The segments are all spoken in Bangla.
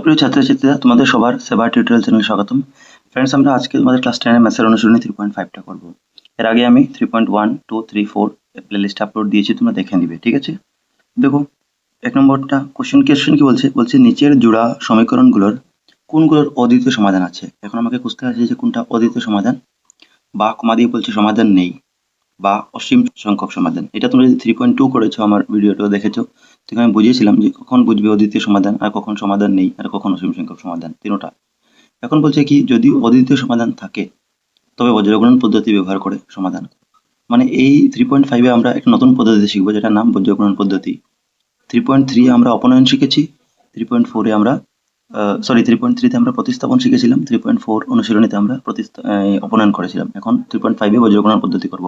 প্রিয় ছাত্রছাত্রীরা, তোমাদের সবার সেবা টিউটোরিয়াল চ্যানেলে স্বাগতম। ফ্রেন্ডস, আমরা আজকে তোমাদের ক্লাস 10 এর ম্যাথের অনুশীলনী 3.5টা করব। এর আগে আমি 3.1 2 3 4 প্লেলিস্ট আপলোড দিয়েছি, তোমরা দেখে নিবে। ঠিক আছে, দেখো এক নম্বরটা কোশ্চেন কি বলছে নিচের জোড়া সমীকরণগুলোর কোনগুলোর অদ্বিতীয় সমাধান আছে। এখন আমাকে খুঁজতে আছে যে কোনটা অদ্বিতীয় সমাধান, বা কমা দিয়ে বলছে সমাধান নেই, বা অসীম সংখ্যক সমাধান। এটা তোমরা যদি 3.2 করেছো, আমার ভিডিওটা দেখেছো, তখন আমি বুঝিয়েছিলাম যে কখন বুঝবে অদ্বিতীয় সমাধান, আর কখন সমাধান নেই, আর কখন অসীম সংখ্যক সমাধান, তিনটা। এখন বলছে কি, যদি অদ্বিতীয় সমাধান থাকে তবে বজ্রগুণন পদ্ধতি ব্যবহার করে সমাধান। মানে এই 3.5-এ আমরা একটা নতুন পদ্ধতি শিখবো, যেটার নাম বজ্রগুণন পদ্ধতি। 3.3 আমরা অপনয়ন শিখেছি, 3.4-এ আমরা 3.3-তে আমরা প্রতিস্থাপন শিখেছিলাম, 3.4 অনুশীলনীতে আমরা অপনয়ন করেছিলাম। এখন 3.5-এ বজ্রগুণন পদ্ধতি করব।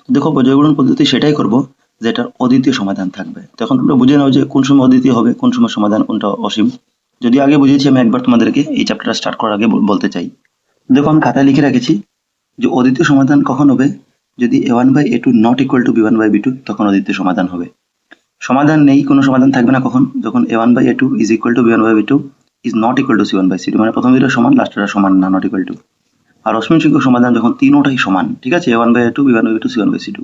তো দেখো, বজ্রগুণন পদ্ধতি সেটাই করব যেটার অদ্বিতীয় সমাধান থাকবে। তো এখন তোমরা বুঝে নাও যে কোন সময় অদ্বিতীয় হবে, কোন সময় সমাধান, কোনটা অসীম। যদি আগে বুঝিয়েছি, আমি একবার তোমাদেরকে এই চ্যাপ্টারটা স্টার্ট করার আগে বলতে চাই। দেখো, আমি খাতায় লিখে রেখেছি যে অদ্বিতীয় সমাধান কখন হবে, যদি a1/a2 not equal to b1/b2, তখন অদ্বিতীয় সমাধান হবে। সমাধান নেই, কোনো সমাধান থাকবে না কখন, যখন a1/a2 is equal to b1/b2 is not equal to c1/c2, মানে প্রথম দুটো সমান, লাস্টেরটা সমান না, নট ইকুয়াল টু। আর অসীম সংখ্যক সমাধান যখন তিনোটাই সমান, ঠিক আছে, a1/a2 b1/b2 c1/c2।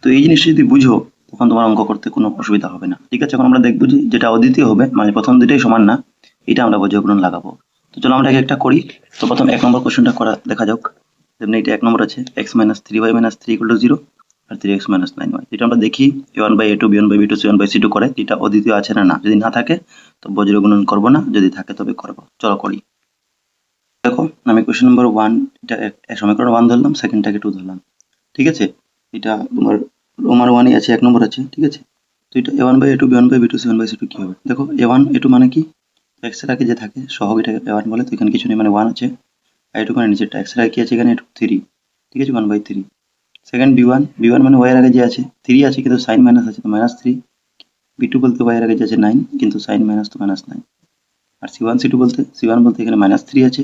তো এই জিনিসটা যদি বুঝো, তখন তোমার অঙ্ক করতে কোনো অসুবিধা হবে না। ঠিক আছে, এখন আমরা দেখবো যে যেটা অদ্বিতীয় হবে, মানে প্রথম দুটোই সমান না, এটা আমরা বজ্রগুণন লাগাবো। তো চলো আমরা একটা করি। তো প্রথম 1 নম্বর কোশ্চেনটা করা দেখা যাক। যেমন এটা 1 নম্বর আছে, x - 3y - 3 = 0 আর 3x - 9y। এটা আমরা দেখি a1/a2 b1/b2 c1/c2 করে এটা অদ্বিতীয় আছে না। যদি না থাকে তো বজ্রগুণন করব না, যদি থাকে তবে করব। চলো করি। দেখো, আমি কোশ্চেন নম্বর 1, এটা সমীকরণ 1 ধরলাম, সেকেন্ডটাকে 2 ধরলাম। ঠিক আছে, এটা তোমার রোমার 1-ই আছে, 1 নম্বর আছে। ঠিক আছে, তো এটা a1/a2 b1/b2 c1/c2 কি হবে? দেখো, a1 a2 মানে কি, x এর আগে যে থাকে সহগ, এটা a1 বলে। তো এখানে কিছু নেই, মানে 1 আছে। আর a2 মানে নিচেরটা, x এর আগে কি আছে এখানে, 3। ঠিক আছে, 1/3। সেকেন্ড b1 মানে y এর আগে যে আছে 3 আছে, কিন্তু সাইন মাইনাস আছে, তো -3। b2 বলতে y এর আগে যে আছে 9, কিন্তু সাইন মাইনাস, তো -9। আর c1 c2 বলতে এখানে -3 আছে,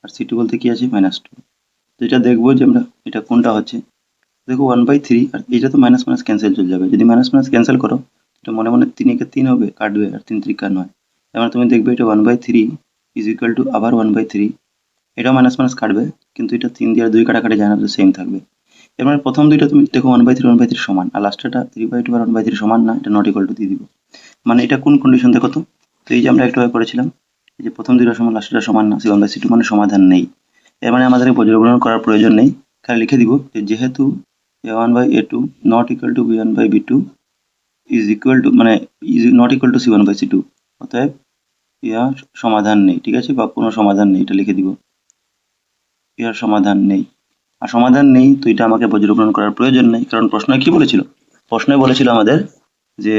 আর c2 বলতে কি আছে, -2। তো এটা দেখবো যে আমরা এটা কোনটা হচ্ছে। দেখো, 1/3, আর এটা তো মাইনাস মাইনাস ক্যান্সেল চলে যাবে। যদি মাইনাস মাইনাস ক্যান্সেল করো, এটা মনে মনে 3 একে 3 হবে, কাটবে, আর 3 3 9। তার মানে তুমি দেখবে এটা 1/3 ইজ ইকুয়াল টু আবার 1/3। এটাও মাইনাস মাইনাস কাটবে, কিন্তু এটা 3 দিয়ে আর 2 কাটাকাটি যায় না, তো সেম থাকবে। এর মানে প্রথম দুইটা তুমি দেখো 1/3 সমান, আর লাস্টেরটা 3/2 আর 1/3 সমান না, এটা নট ইকুয়াল টু দিয়ে দিব। মানে এটা কোন কন্ডিশন দেখো তো। তো এই যে আমরা একটু আগে করেছিলাম, এই যে প্রথম দুইটা সমান, লাস্টেরটা সমান না, c1/c2 মানে সমাধান নেই। এর মানে আমাদের বজ্রগুণন করার প্রয়োজন নেই, খালি লিখে দিব যে যেহেতু a1/a2 not equal to b1/b2 is equal to, মানে is not equal to c1/c2, অতএব ইহার সমাধান নেই। ঠিক আছে, বা কোনো সমাধান নেই, এটা লিখে দিব, ইহার সমাধান নেই। আর সমাধান নেই, তো এটা আমাকে বজ্রগুণন করার প্রয়োজন নেই, কারণ প্রশ্নে কি বলেছিল, প্রশ্নে বলেছিল আমাদের যে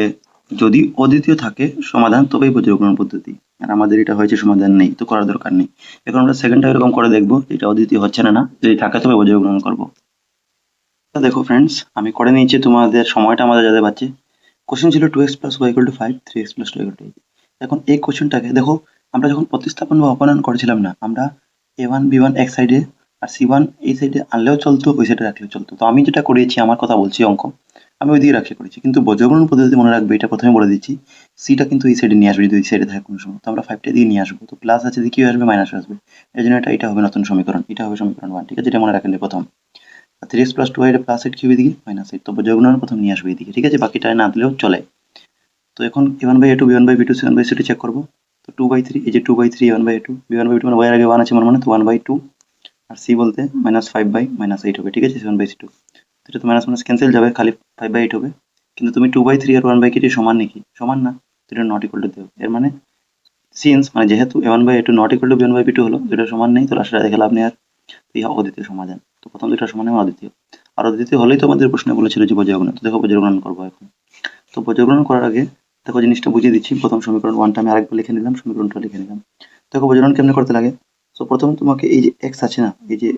যদি অদ্বিতীয় থাকে সমাধান, তবেই বজ্রগুণন পদ্ধতি। আর আমাদের এটা হয়েছে সমাধান নেই, তো করার দরকার নেই। এখন আমরা সেকেন্ডটা এরকম করে দেখবো, এটা অদ্বিতীয় হচ্ছে না, যদি থাকে তবে বজ্রগুণন করব। দেখো ফ্রেন্ডস, আমি করে নিয়েছি, তোমাদের সময়টা আমাদের যাতে পাচ্ছে। কোশ্চেন ছিল 2x + y = 5, 3x + 2 = 8। এখন এই কোশ্চেনটাকে দেখো, আমরা যখন প্রতিস্থাপন বা অপনয়ন করেছিলাম না, আমরা a1 b1 এক সাইডে আর c1 এই সাইডে আনলেও চলতো, ওই সাইডে রাখলেও চলতো। তো আমি যেটা করিয়েছি, আমার কথা বলছি, অঙ্ক আমি ওই দিকে রাখে করেছি। কিন্তু বজ্রগুণন পদ্ধতি মনে রাখবে, এটা প্রথমে বলে দিচ্ছি, সিটা কিন্তু এই সাইডে নিয়ে আসবে, যদি ওই সাইডে থাকে কোনো সময়। তো আমরা 5টা দিয়ে নিয়ে আসবো, তো প্লাস আছে দিয়ে কি আসবে, মাইনাস আসবে। এই জন্য এটা হবে নতুন সমীকরণ, এটা হবে সমীকরণ 1। ঠিক আছে, এটা মনে রাখেন প্রথম। 3x + 2y এর প্লাস 8 কি হবে এদিকে, -8। তো বজ্রগুণন প্রথম নিয়ে আসবে এদিকে। ঠিক আছে, বাকিটা না দিলেও চলে। তো এখন a1/a2 b1/b2 c1/c2 চেক করবো। তো 2/3, এই যে 2/3 a1/a2 b1/b2 মানে y এর আগে 1 আছে, মানে তো 1/2, আর c বলতে -5/8 হবে। ঠিক আছে, c1/c2। তো এটা তো মাইনাস মাইনাস ক্যান্সেল যাবে, খালি 5/8 হবে। কিন্তু তুমি 2/3 আর 1/k সমান নাকি, সমান না, তো এটা নট ইকুয়াল টু দেবে। এর মানে সিন্স, মানে যেহেতু a1/a2 not equal to b1/b2 হলো, যেটা সমান নেই, তো লাস্টে দেখে লাভ নেই। আর ইহা অদ্বিতীয় সমাধান। তো প্রথম দুইটা সমান এবং অদ্বিতীয়। আর অদ্বিতীয় হলেই তো আমাদের প্রশ্নে বলেছিল যে বজ্রগুণন। তো দেখো বজ্রগুণন করবো এখন। তো বজ্রগুণন করার আগে দেখো জিনিসটা বুঝিয়ে দিচ্ছি। প্রথম সমীকরণ 1টা আমি আরেকবার লিখে নিলাম, সমীকরণ 2 লিখে নিলাম। দেখো বজ্রগুণন কেমনে করতে লাগে। তো প্রথমে তোমাকে এই যে x আছে না, এই যে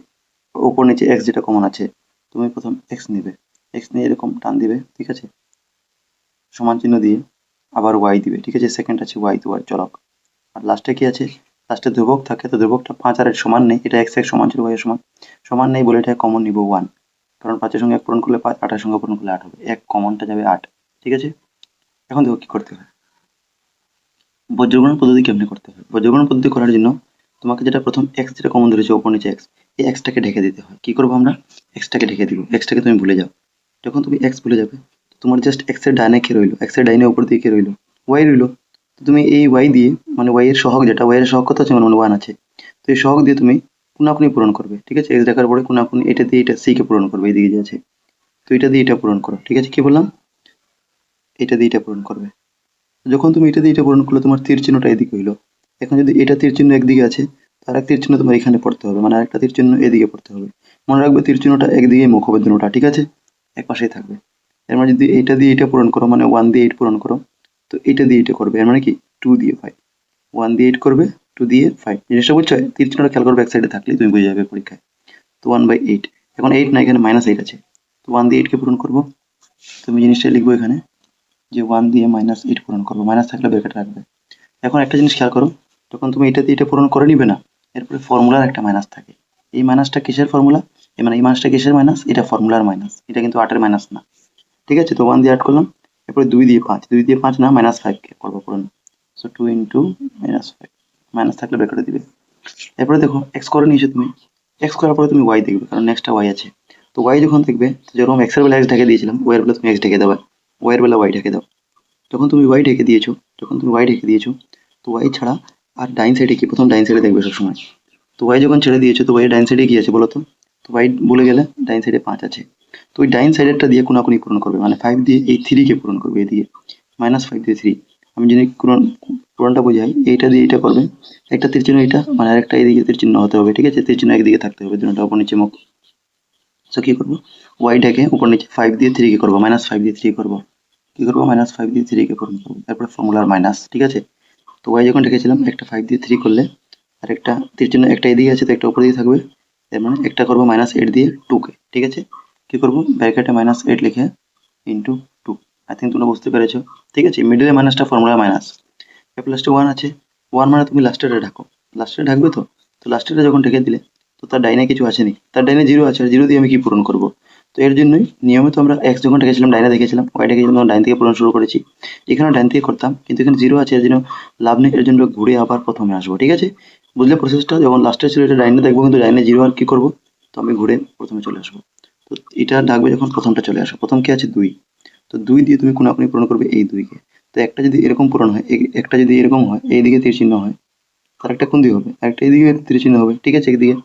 উপর নিচে x যেটা কমন আছে, তুমি প্রথম x নিবে, x নিয়ে এরকম টান দিবে। ঠিক আছে, সমান চিহ্ন দিয়ে আবার y দিবে। ঠিক আছে, সেকেন্ড আছে y, তো y চলক। আর লাস্টে কি আছে, লাস্টে ধ্রুবক থাকে, তো ধ্রুবকটা 5 আর 8 সমান নেই, এটা x সমান ছিল, y এর সমান সমান নেই বলে এটা কমন নিব 1। কারণ 5 এর সঙ্গে 1 পূরণ করলে 5, 8 এর সঙ্গে পূরণ করলে 8 হবে, 1 কমনটা যাবে 8। ঠিক আছে, এখন দেখো কি করতে হয়। বজ্রগণন পদ্ধতি কেমনে করতে হয়? বজ্রগণন পদ্ধতি করার জন্য তোমাকে যেটা প্রথম এক্স যেটা কমন ধরেছে ওপর নিচে এক্স, এই এক্সটাকে ঢেকে দিতে হয়। কি করবো আমরা? এক্সটাকে ঢেকে দিব, এক্সটাকে তুমি ভুলে যাও। যখন তুমি এক্স ভুলে যাবে, তোমার জাস্ট এক্স এর ডাইনে কি রইলো? এক্স এর ডাইনে উপর দিকে কি রইলো? ওয়াই রইলো। তো তুমি এই ওয়াই দিয়ে, মানে ওয়াই এর সহগ যেটা, ওয়াই এর সহগ কত আছে? মানে 1 আছে। তো এই সহগ দিয়ে তুমি কোনাকুনি পূরণ করবে, ঠিক আছে? এক্স দেখার পরে কোনাকুনি এটা দিয়ে এটা সি কে পূরণ করবে, এইদিকে যে আছে। তো এটা দিয়ে এটা পূরণ করো, ঠিক আছে? কি বললাম? এটা দিয়ে এটা পূরণ করবে। যখন তুমি এটা দিয়ে এটা পূরণ করলে তোমার তীর চিহ্নটা এদিকে হইলো। এখন যদি এটা তীর চিহ্ন একদিকে আছে, তার এক তীর চিহ্ন তোমার এখানে পড়তে হবে, মানে আরেকটা তীর চিহ্ন এদিকে পড়তে হবে। মনে রাখবে তীর চিহ্নটা একদিকে মুখ হবে দুটোটা, ঠিক আছে? এক পাশেই থাকবে। এর মানে যদি এইটা দিয়ে এটা পূরণ করো, মানে 1 দিয়ে 8 পূরণ করো, তো এটা দিয়ে এটা করবে, এর মানে কি 2 দিয়ে 5। 1 দিয়ে 8 করবে, 2 দিয়ে 5। জিনিসটা বুঝছো? তীর চিহ্নটা খেয়াল করবে, এক সাইডে থাকলেই তুমি বুঝে যাবে পরীক্ষায়। তো 1/8, এখন 8 না, এখানে -8 আছে। তো 1 দিয়ে 8 কে পূরণ করবো, তুমি জিনিসটা লিখবো এখানে যে 1 দিয়ে -8 পূরণ করবো, মাইনাস থাকলে ব্র্যাকেট রাখবে। এখন একটা জিনিস খেয়াল করো, যখন তুমি এটা দিয়ে এটা পূরণ করে নিবে না, এরপরে ফর্মুলার একটা মাইনাস থাকে। এই মাইনাসটা কিসের ফর্মুলা? মানে এই মাইনাসটা কিসের মাইনাস? এটা ফর্মুলার মাইনাস, এটা কিন্তু 8 এর মাইনাস না। ঠিক আছে? তো 1 দিয়ে 8 করলাম, এরপরে 2 দিয়ে 5, 2 দিয়ে 5 না, -5 কে করবো পূরণ। সো 2 ইন্টু -5, মাইনাস থাকলে ব্র্যাকেটে দিবে। এরপরে দেখো এক্স করে নিয়েছো তুমি, এক্স করার পরে তুমি ওয়াই দেখবে, কারণ নেক্সটটা ওয়াই আছে। তো ওয়াই যখন দেখবে, তো যেরকম এক্স এর বেলা এক্স ঢেকে দিয়েছিলাম, ওয়াই এর বেলা তুমি এক্স ঢেকে দেবে, ওয়াই এর বেলা ওয়াই ঢেকে দাও। যখন তুমি ওয়াই ঢেকে দিয়েছো, যখন তুমি ওয়াই ঢেকে দিয়েছো, তো ওয়াই ছাড়া আর ডাইন সাইডে কি? প্রথম ডাইন সাইডে দেখবে সবসময়। তো ওয়াই যখন ছেড়ে দিয়েছো, তো ওয়াই ডাইন সাইডে কি আছে বলো তো? তো ওয়াই বলে গেলে ডাইন সাইডে 5 আছে। তো ওই ডাইন সাইডেরটা দিয়ে কোনাকুনি পূরণ করবে, মানে 5 দিয়ে এই 3 কে পূরণ করবে এদিকে, -5 দিয়ে 3। আমি যদি পূরণটা বোঝাই, এইটা দিয়ে এটা করবে, একটা তীর চিহ্ন এটা, মানে আরেকটা এদিকে তীর চিহ্ন হতে হবে, ঠিক আছে? তীর চিহ্ন একদিকে থাকতে হবে, দুটোটা উপর নিচে মুখ। সো কি করবো? ওয়াইটাকে উপর নিচে 5 দিয়ে 3 কে করবো, -5 দিয়ে 3 করবো। কি করবো? -5 দিয়ে 3 কে পূরণ করবো, তারপরে ফর্মুলার মাইনাস, ঠিক আছে? তো ওয়াই যখন রেখেছিলাম, একটা 5 দিয়ে 3 করলে, আর একটা তীর চিহ্ন একটা এদিকে আছে, তো একটা উপর দিকে থাকবে। এর মানে একটা করবো -8 দিয়ে 2 কে, ঠিক আছে? কি করবো? ব্র্যাকেটে -8 লিখে ইন্টু 2। আই থিঙ্ক তোমরা বুঝতে পেরেছো, ঠিক আছে? মিডলে মাইনাসটা ফর্মুলা মাইনাস, এর লাস্টে 1 আছে। 1 মানে তুমি লাস্টেরটা ঢাকো, লাস্টে ঢাকবে তো। তো লাস্টেরটা যখন ঢেকে দিলে, তো তার ডাইনে কিছু আসেনি, তার ডাইনে 0 আছে, আর 0 দিয়ে আমি কি পূরণ করবো? তো এর জন্যই নিয়মিত আমরা এক্স যখন ঢেকেছিলাম ডাইনে দেখেছিলাম, ওয়াই ঢেকেছিলাম তখন ডাইন থেকে পূরণ শুরু করেছি। এখানে ডাইন থেকে করতাম, কিন্তু এখানে 0 আছে, এর জন্য লাভ নেই, এর জন্য ঘুরে আবার প্রথমে আসবো, ঠিক আছে? বুঝলে প্রসেসটা? যখন লাস্টে ছিল এটা ডাইনে দেখবো, কিন্তু ডাইনে 0 আর কি করবো? তো আমি ঘুরে প্রথমে চলে আসবো। তো এটা ডাকবে যখন প্রথমটা চলে আসো, প্রথম কি আছে? 2। তো 2 দিয়ে তুমি কোনাকুনি পূরণ করবে এই 2 কে। তো একটা যদি এরকম পূরণ হয়, একটা যদি এরকম হয়, এইদিকে তীর চিহ্ন হয়, তার একটা কোন দিকে হবে? একটা এইদিকে তীর চিহ্ন হবে, ঠিক আছে? একদিকে।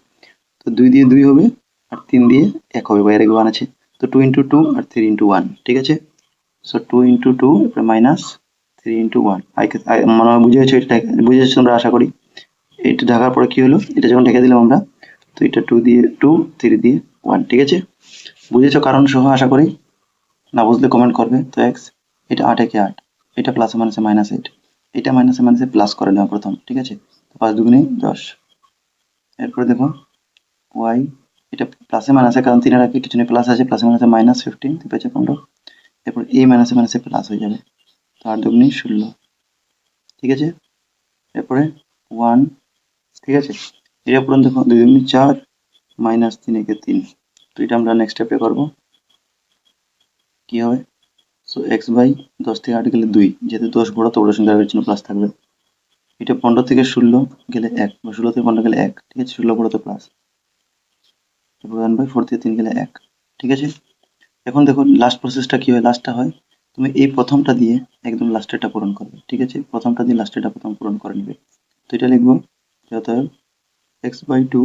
তো 2 দিয়ে 2 হবে, আর 3 দিয়ে 1 হবে, বাইরে 1 আছে। তো 2 ইন্টু 2 আর 3 ইন্টু 1, ঠিক আছে? So 2 into 2 minus 3 into 1। মনে হয় বুঝেছো, এটা বুঝেছো তোমরা আশা করি। এটা ঢাকার পরে কি হলো? এটা যখন ঢেকে দিলাম আমরা, তো এটা 2 দিয়ে 2, 3 দিয়ে 1, ঠিক আছে? বুঝেছো কারণ সহ আশা করি। না বুঝলে কমেন্ট করবে। তো এক্স, এটা 8 একে 8, এটা প্লাসে মাইনাসে -8, এটা মাইনাসে মাইনাসে প্লাস করে নেওয়া প্রথম, ঠিক আছে? তো 5 দুগুণে 10। এরপরে দেখো ওয়াই, এটা প্লাসে মাইনাসে, কারণ 3 এর আগে কিছু নেই, প্লাস আছে, প্লাসে মাইনাসে -15, তো পেয়েছে 15। এরপর এই মাইনাসে মাইনাসে প্লাস হয়ে যাবে, তো 8 দুগুণে 16, ঠিক আছে? এরপরে 1, ঠিক আছে? এটা পূরণ দেখো, 2 দুগুণে 4, -3 একে 3। তো এটা আমরা নেক্সট স্টেপে করবো। কি হবে? সো এক্স বাই 10 থেকে 8 গেলে 2, যেহেতু 10 বড় তো ওটার সঙ্গে আগের চিহ্ন প্লাস থাকবে। এটা 15 থেকে 16 গেলে 1, বা 16 থেকে 15 গেলে 1, ঠিক আছে? 16 বড় তো প্লাস, তারপর 1/4 থেকে 3 গেলে 1, ঠিক আছে? এখন দেখো লাস্ট প্রসেসটা কি হয়, লাস্টটা হয় তুমি এই প্রথমটা দিয়ে একদম লাস্টেরটা পূরণ করবে, ঠিক আছে? প্রথমটা দিয়ে লাস্টেরটা প্রথম পূরণ করে নিবে। তো এটা লিখবো যে অতএব x/2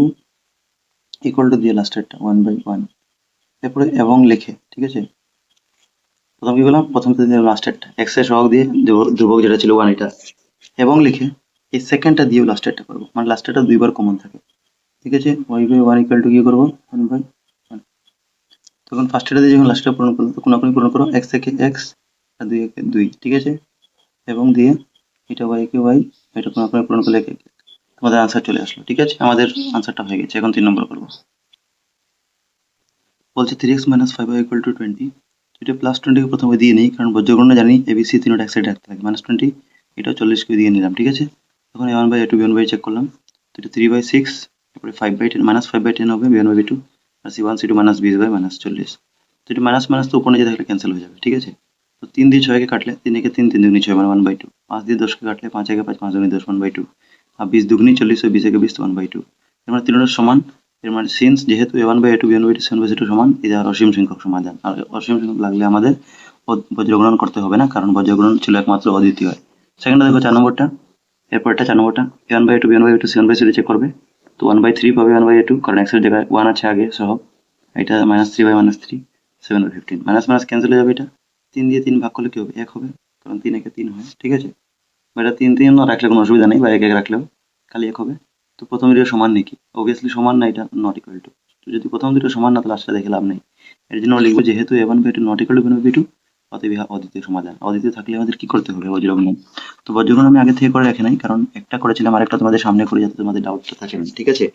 ইকুয়াল টু দিয়ে লাস্টেরটা 1/1, এরপরে এবং লিখে, ঠিক আছে? প্রথম কি করলাম? প্রথমটা দিয়ে লাস্টেরটা এক্স এর সহগ দিয়ে ধ্রুবক যেটা ছিল 1, এটা এবং লিখে এই সেকেন্ডটা দিয়েও লাস্টেরটা করবো, মানে লাস্টেরটা দুইবার কমন থাকে, ঠিক আছে? y/1 ইকুয়াল টু কি করবো? 1/1। তখন ফার্স্টেটা দিয়ে যখন লাস্টটা পূরণ করবো, তো কোনাকুনি পূরণ করো, x একে x আর 2 একে 2, ঠিক আছে? এবং দিয়ে এটা y কে y, এটা কোনাকুনি পূরণ করলে একে একে, তোমাদের আনসার চলে আসলো, ঠিক আছে? আমাদের আনসারটা হয়ে গেছে। এখন 3 নম্বর করবো। বলছে 3x - 5y ইকুয়াল টু 20। এটা +20 কে প্রথমে দিয়ে নিই, কারণ বজ্রগণনা জানি ABC তিনটা এক সাইডে রাখতে লাগে, -20, এটাও 40 কে দিয়ে নিলাম, ঠিক আছে? তখন a1 a2 b1 চেক করলাম, তো এটা 3/6, তারপরে 5/10, -5/10 হবে b1/b2, আর c1 c2 -20/40। তো এটা মাইনাস মাইনাস তো উপর নিচে থাকলে ক্যান্সেল হয়ে যাবে, ঠিক আছে? তো 3 দিয়ে 6 কে কাটলে 3 একে 3 3 দুগুনি 6 মানে 1/2। 5 দিয়ে 10 কে কাটলে 5 একে 5 5 দুগুনি 10 1/2। আর 20 দুগুনি 40 হয় 20 একে 20 তো 1/2। এর মানে তিনটা সমান। এর মানে সিন্স যেহেতু a1/a2 b1/2 c1/c2 সমান, এটা অসীম সংখ্যক সমাধান। আর অসীম সংখ্যক লাগলে আমাদের বজ্রগুণন করতে হবে না, কারণ বজ্রগুণন ছিল একমাত্র অদ্বিতীয়। সেকেন্ডটা দেখো 4 নম্বরটা। এরপর এটা 4 নম্বরটা a1/a2 b1/2 c1/c2 চেক করবে। তো 1/3 পাবে 1/a2, কারণ x এর জায়গায় 1 আছে আগে সহ। এটা -3/-3 7/15 মাইনাস মাইনাস ক্যান্সেল হয়ে যাবে। এটা 3 দিয়ে 3 ভাগ করলে কি হবে? 1 হবে, কারণ 3 একে 3 হয়। ঠিক আছে, বা এটা 3 3 রাখলে কোনো অসুবিধা নেই, বা 1 1 রাখলেও খালি 1 হবে। তো প্রথম দুটো সমান নাকি? অবভিয়াসলি সমান না, এটা নট ইকুয়াল টু। তো যদি প্রথম দুটো সমান না, তাহলে লাস্টটা দেখে লাভ নেই। এর জন্য লিখবো যেহেতু a1/2 not equal two b1/2, অতএব ইহা অদ্বিতীয় সমাধান। অদ্বিতীয় থাকলে আমাদের কি করতে হবে? বজ্রগুণন। তো বজ্রগুণন আমি আগে থেকে করে রাখি নাই, কারণ একটা করেছিলাম, আরেকটা তোমাদের সামনে করে, যাতে তোমাদের ডাউটটা থাকে না। ঠিক আছে,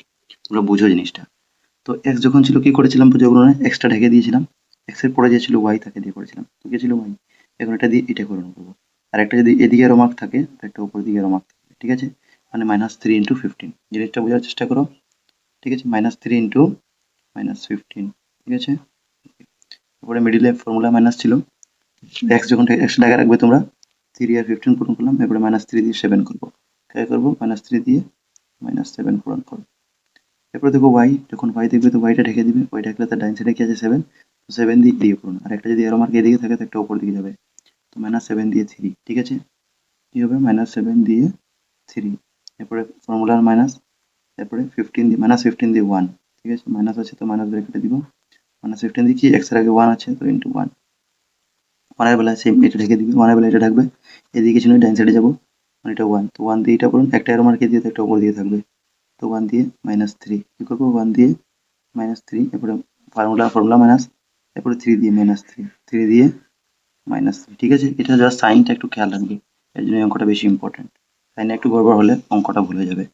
তোমরা বুঝো জিনিসটা। তো x যখন ছিল কি করেছিলাম বজ্রগুণনে? x-টা ঢেকে দিয়েছিলাম। x এর পরে যে ছিল y, তাকে দিয়ে করেছিলাম। তো কি ছিল y? এখন এটা দিয়ে এটা করে নেবো। আর একটা যদি এদিকে এরো মার্ক থাকে, তো একটা উপর দিকে এরো মার্ক থাকে। ঠিক আছে, মানে -3 × 15। জিনিসটা বোঝার চেষ্টা করো। ঠিক আছে, -3 × -15। ঠিক আছে, তারপরে মিডিলে ফর্মুলা মাইনাস ছিল। x যখন x টাকা রাখবে তোমরা, 3 আর 15 পূরণ করলাম। এরপরে -3 দিয়ে 7 করবো। কে করবো? -3 দিয়ে -7 পূরণ করবো। এরপরে দেখো y, যখন y দেখবে তো y টা ঢেকে দিবে। y ঢাকলে তার ডাইন সাইডে কি আছে? 7। তো 7 দিয়ে দিয়ে পূরণ। আর একটা যদি এরো মার্ক এদিকে থাকে, তো একটা উপর দিকে যাবে। তো -7 দিয়ে 3। ঠিক আছে, কি হবে? -7 দিয়ে 3। এরপরে ফর্মুলার মাইনাস, তারপরে 15 দিয়ে -15 দিয়ে 1। ঠিক আছে, মাইনাস আছে তো মাইনাস ব্র্যাকেটে দিব। -15 দিয়ে কি? x এর আগে 1 আছে, তো ইন্টু 1। 1 এর বেলায় সেম এটা ঢেকে দিবে। 1 এর বেলায় এটা ঢাকবে। এদিকে ছিল ডাইন সাইডে যাবো, মানে এটা 1। তো 1 দিয়ে এটা পূরণ। একটা এরো মার্কে দিয়ে তো একটা উপর দিয়ে থাকবে। তো 1 দিয়ে -3 কি করবো? 1 দিয়ে -3। এরপরে ফর্মুলা মাইনাস, এরপরে 3 দিয়ে -3, 3 দিয়ে -3। ঠিক আছে, এটা জাস্ট সাইনটা একটু খেয়াল রাখবে, এর জন্য এই অঙ্কটা বেশি ইম্পর্টেন্ট। সাইনে একটু গড়বড় হলে অঙ্কটা ভুল হয়ে যাবে।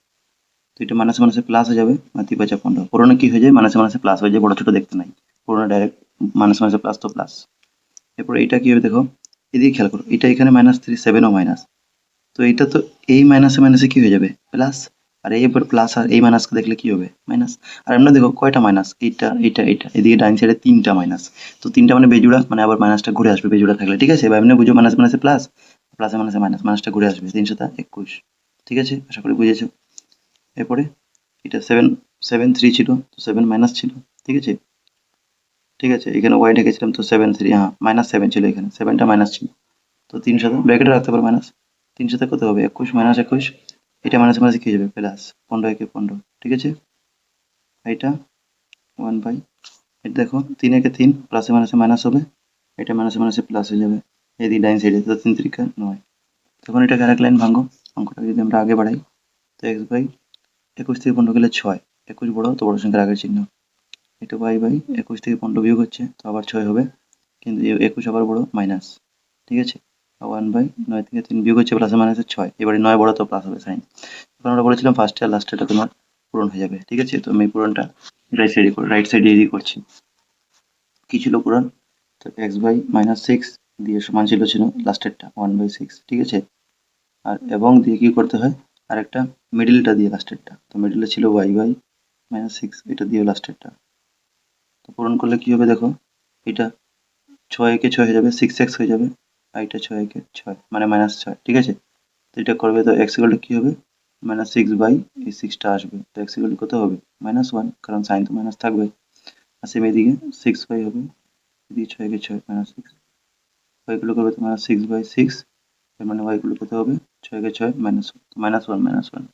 তো এটা মাইনাসে মাইনাসে প্লাস হয়ে যাবে, 3×5 = 15। পুরোনো কি হয়ে যায়? মাইনাসে মাইনাসে প্লাস হয়ে যায়, বড় ছোট দেখতে নাই। পুরোনো ডাইরেক্ট মাইনাসে মাইনাসে প্লাস, তো প্লাস। এরপরে এটা কি হবে দেখো, এদিকে খেয়াল করো, এটা এখানে -3, 7ও মাইনাস। তো এটা তো এই মাইনাসে মাইনাসে কি হয়ে যাবে? প্লাস। আর এই এবার প্লাস, আর এই মাইনাসকে দেখলে কি হবে? মাইনাস। আর আমরা দেখো কয়টা মাইনাস? এইটা, এইটা, এইটা, এদিকে ডাইন সাইডে 3টা মাইনাস। তো 3টা মানে বেজোড়া, মানে আবার মাইনাসটা ঘুরে আসবে বেজোড়া থাকলে। ঠিক আছে, এবার এমনি বুঝো, মাইনাস মাইনাসে প্লাস, প্লাসে মাইনাসে মাইনাস, মাইনাসটা ঘুরে আসবে। 3×7 = 21। ঠিক আছে, আশা করি বুঝেছো। এরপরে এটা 7 7 3 ছিল, তো 7 মাইনাস ছিল। ঠিক আছে, ঠিক আছে, এখানে ওয়াই রেখেছিলাম, তো 7 3, হ্যাঁ -7 ছিল, এখানে 7টা মাইনাস ছিল। তো 3 সাথে ব্র্যাকেটে রাখতে পারো মাইনাস। 3 সাথে কত হবে? 21 -21। এটা মাইনাসে মাইনাসে কি হয়ে যাবে? প্লাস। 15 একে 15। ঠিক আছে, এটা 1/, এটা দেখো 3 একে 3, প্লাসে মাইনাসে মাইনাস হবে। এটা মাইনাসে মাইনাসে প্লাস হয়ে যাবে এদিকে ডাইন সাইডে। তো 3 3 9। তখন এটাকে আরেক লাইন ভাঙো। অঙ্কটা যদি আমরা আগে বাড়াই, তো x/21 থেকে 15 গেলে 6। 21 বড়, তো বড় সংখ্যার আগের চিহ্ন। এটা y/21 থেকে 15 বিয়োগ হচ্ছে, তো আবার 6 হবে। কিন্তু 21 আবার বড়, মাইনাস। ঠিক আছে, 1/9 থেকে 3 বিয়োগ হচ্ছে, প্লাসে মাইনাসে 6। এবারে 9 বড়, তো প্লাস হবে সাইন। এখন আমরা বলেছিলাম ফার্স্টে আর লাস্টেটা তোমার পূরণ হয়ে যাবে। ঠিক আছে, তো আমি পূরণটা রাইট সাইডে এদিকে করছি। কি ছিল পূরণ? তো x/-6 দিয়ে সমান ছিল লাস্টেরটা 1/6। ঠিক আছে, আর এবং দিয়ে কি করতে হয়? আর একটা মিডিলটা দিয়ে লাস্টেরটা। তো মিডিলে ছিল y/-6, এটা দিয়ে লাস্টেরটা। তো পূরণ করলে কি হবে দেখো, এটা 6 একে 6 হয়ে যাবে, 6x হয়ে যাবে। আর এটা 6 একে 6 মানে -6। ঠিক আছে, তো এটা করবে, তো x = কি হবে? -6/, এই 6টা আসবে, তো x = কত হবে? -1, কারণ সাইন তো মাইনাস থাকবে। আর সেম এদিকে 6/, হবে এদিকে 6 একে 6 -6। y = করবে তো -6/6। এর মানে y = কত হবে? 6 একে 6 -1, -1।